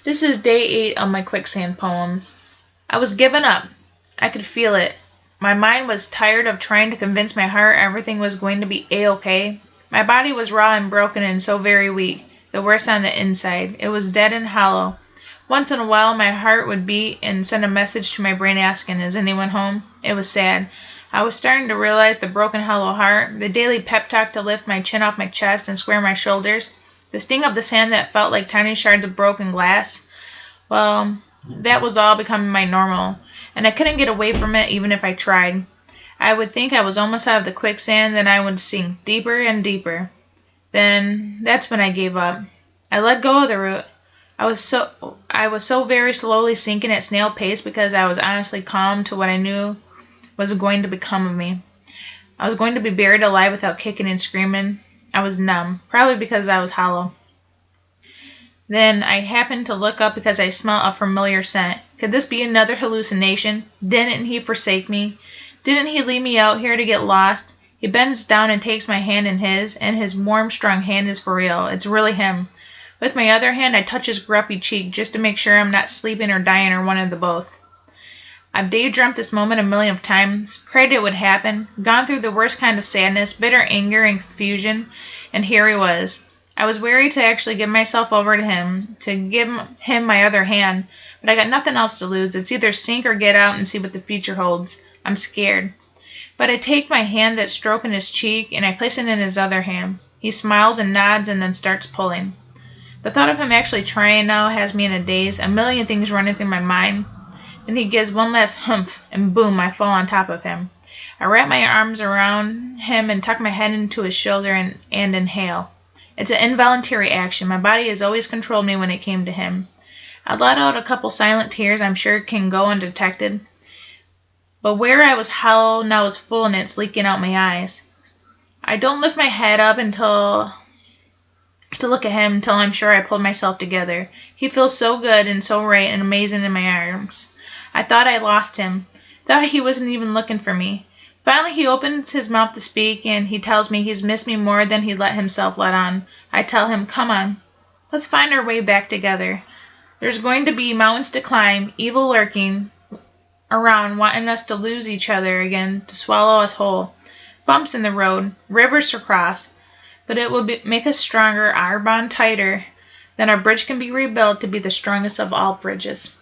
This is day 8 of my quicksand poems. I was giving up. I could feel it. My mind was tired of trying to convince my heart everything was going to be A-okay. My body was raw and broken and so very weak, the worst on the inside. It was dead and hollow. Once in a while my heart would beat and send a message to my brain asking, is anyone home? It was sad. I was starting to realize the broken hollow heart, the daily pep talk to lift my chin off my chest and square my shoulders, the sting of the sand that felt like tiny shards of broken glass. Well, that was all becoming my normal, and I couldn't get away from it even if I tried. I would think I was almost out of the quicksand, then I would sink deeper and deeper. Then that's when I gave up. I let go of the root. I was so very slowly sinking at snail pace because I was honestly calm to what I knew was going to become of me. I was going to be buried alive without kicking and screaming. I was numb, probably because I was hollow. Then I happened to look up because I smelled a familiar scent. Could this be another hallucination? Didn't he forsake me? Didn't he leave me out here to get lost? He bends down and takes my hand in his, and his warm, strong hand is for real. It's really him. With my other hand, I touch his grumpy cheek just to make sure I'm not sleeping or dying or one of the both. I've daydreamt this moment a million of times, prayed it would happen, gone through the worst kind of sadness, bitter anger and confusion, and here he was. I was wary to actually give myself over to him, to give him my other hand, but I got nothing else to lose. It's either sink or get out and see what the future holds. I'm scared. But I take my hand that's stroking his cheek, and I place it in his other hand. He smiles and nods and then starts pulling. The thought of him actually trying now has me in a daze, a million things running through my mind. Then he gives one last humph, and boom, I fall on top of him. I wrap my arms around him and tuck my head into his shoulder and inhale. It's an involuntary action. My body has always controlled me when it came to him. I let out a couple silent tears I'm sure can go undetected. But where I was hollow now is full and it's leaking out my eyes. I don't lift my head up to look at him until I'm sure I pulled myself together. He feels so good and so right and amazing in my arms. I thought I lost him. Thought he wasn't even looking for me. Finally he opens his mouth to speak and he tells me he's missed me more than he let himself let on. I tell him, come on, let's find our way back together. There's going to be mountains to climb, evil lurking around wanting us to lose each other again, to swallow us whole. Bumps in the road, rivers to cross, but it will make us stronger, our bond tighter. Then our bridge can be rebuilt to be the strongest of all bridges.